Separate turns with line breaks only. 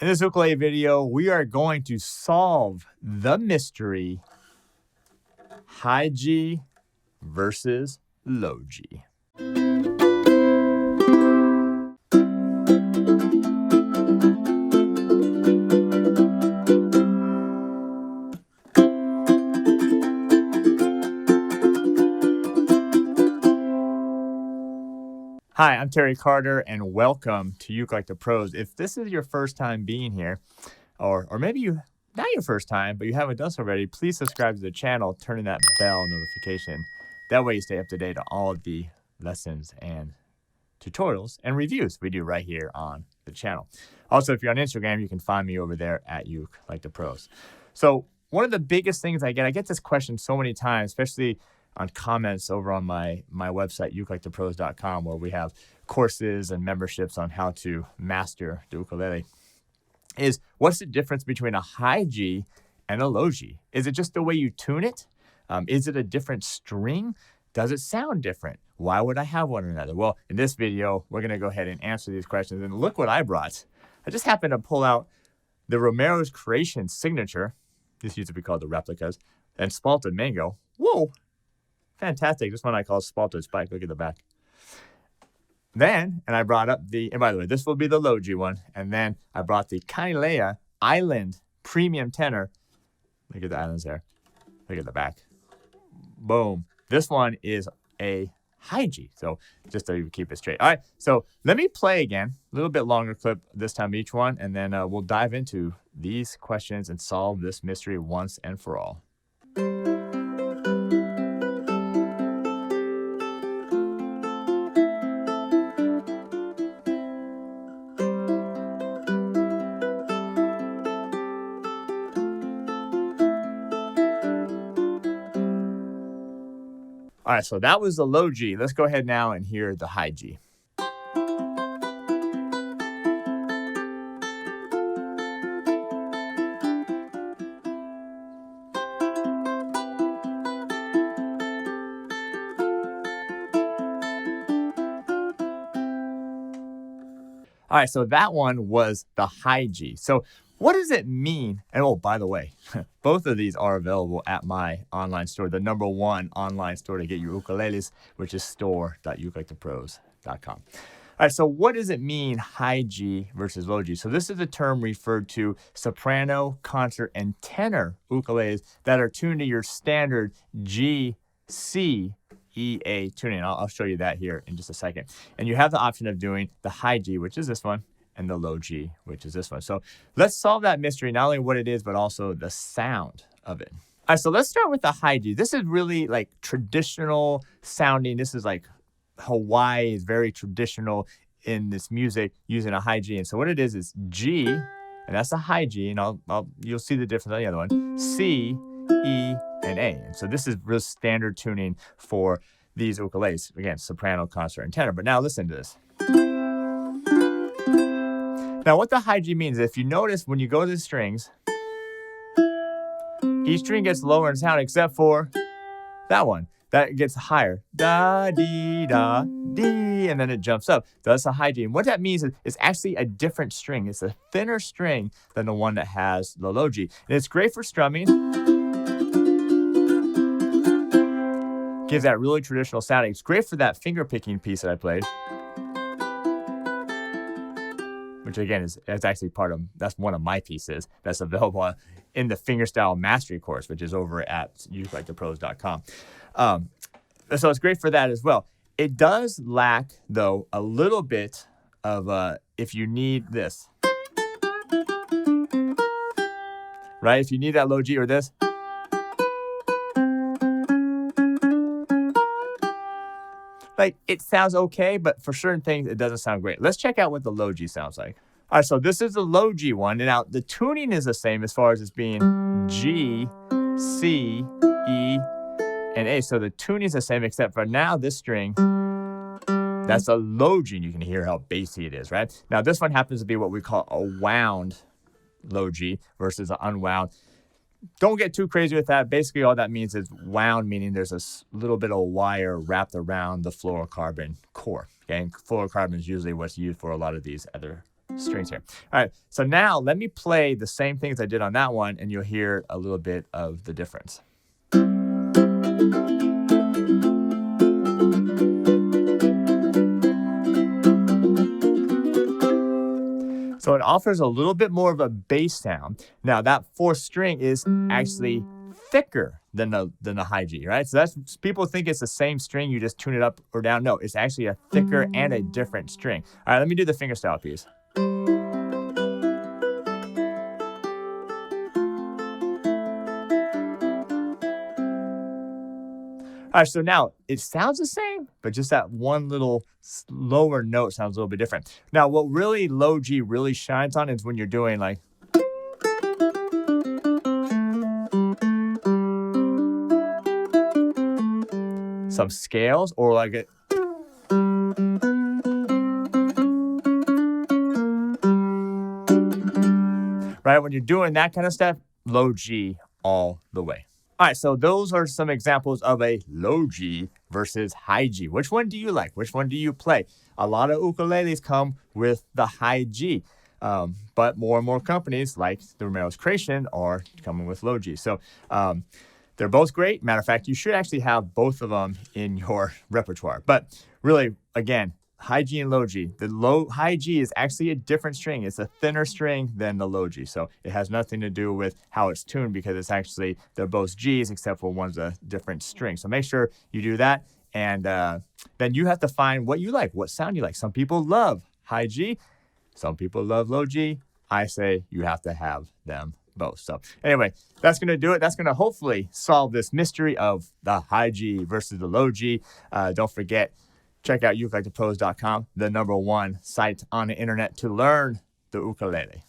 In this ukulele video, we are going to solve the mystery high G versus low G. Hi, I'm Terry Carter, and welcome to ukelikethepros. If this is your first time being here, or maybe not your first time, but you haven't done so already, please subscribe to the channel, turn on that bell notification. That way you stay up to date on all of the lessons and tutorials and reviews we do right here on the channel. Also, if you're on Instagram, you can find me over there at ukelikethepros. So one of the biggest things I get this question so many times, especially on comments over on my website, ukelikethepros.com, where we have courses and memberships on how to master the ukulele, is what's the difference between a high G and a low G? Is it just the way you tune it? Is it a different string? Does it sound different? Why would I have one or another? Well, in this video, we're going to go ahead and answer these questions. And look what I brought. I just happened to pull out the Romero's Creation signature. This used to be called the replicas. And Spalted Mango. Whoa! Fantastic. This one I call Spalted Spike. Look at the back. Then, and I brought up and by the way, this will be the low G one. And then I brought the Guitarlele Island Premium Tenor. Look at the islands there. Look at the back. Boom. This one is a high G. So just so you keep it straight. All right. So let me play again. A little bit longer clip this time each one. And then we'll dive into these questions and solve this mystery once and for all. All right, so that was the low G. Let's go ahead now and hear the high G. All right, so that one was the high G. So what does it mean? And oh, by the way, both of these are available at my online store, the #1 online store to get your ukuleles, which is store.ukelikethepros.com. All right, so what does it mean, high G versus low G? So this is a term referred to soprano, concert, and tenor ukuleles that are tuned to your standard G, C, E, A tuning. I'll show you that here in just a second. And you have the option of doing the high G, which is this one, and the low G, which is this one. So let's solve that mystery, not only what it is, but also the sound of it. All right, so let's start with the high G. This is really like traditional sounding. This is like Hawaii is very traditional in this music using a high G. And so what it is G, and that's a high G, and you'll see the difference on the other one, C, E, and A. And so this is real standard tuning for these ukuleles. Again, soprano, concert, and tenor. But now listen to this. Now, what the high G means, if you notice when you go to the strings, each string gets lower in sound except for that one. That gets higher. Da, dee, da, dee, and then it jumps up. That's a high G. And what that means is it's actually a different string. It's a thinner string than the one that has the low G. And it's great for strumming. Gives that really traditional sound. It's great for that finger picking piece that I played, which again is actually that's one of my pieces that's available in the fingerstyle mastery course, which is over at ukelikethepros.com. So it's great for that as well. It does lack, though, a little bit of if you need this, right? If you need that low G or this, like it sounds okay, but for certain things, it doesn't sound great. Let's check out what the low G sounds like. All right, so this is the low G one. And now the tuning is the same as far as it's being G, C, E, and A. So the tuning is the same, except for now this string, that's a low G, and you can hear how bassy it is, right? Now this one happens to be what we call a wound low G versus an unwound. Don't get too crazy with that. Basically, all that means is wound, meaning there's a little bit of wire wrapped around the fluorocarbon core. Okay? And fluorocarbon is usually what's used for a lot of these other strings here. All right, so now let me play the same things I did on that one, and you'll hear a little bit of the difference. So it offers a little bit more of a bass sound. Now that fourth string is actually thicker than the high G, right? So that's, people think it's the same string, you just tune it up or down. No, it's actually a thicker and a different string. All right, let me do the fingerstyle piece. All right, so now it sounds the same, but just that one little lower note sounds a little bit different. Now, what really low G really shines on is when you're doing like, some scales or like it. Right, when you're doing that kind of stuff, low G all the way. All right, so those are some examples of a low G versus high G. Which one do you like? Which one do you play? A lot of ukuleles come with the high G, but more and more companies like the Romero's Creation are coming with low G. So they're both great. Matter of fact, you should actually have both of them in your repertoire. But really, again, high G and low G. The high G is actually a different string. It's a thinner string than the low G. So it has nothing to do with how it's tuned because it's actually, they're both Gs except for one's a different string. So make sure you do that. And then you have to find what you like, what sound you like. Some people love high G. Some people love low G. I say you have to have them both. So anyway, that's going to do it. That's going to hopefully solve this mystery of the high G versus the low G. Don't forget, check out ukelikethepros.com, the #1 site on the internet to learn the ukulele.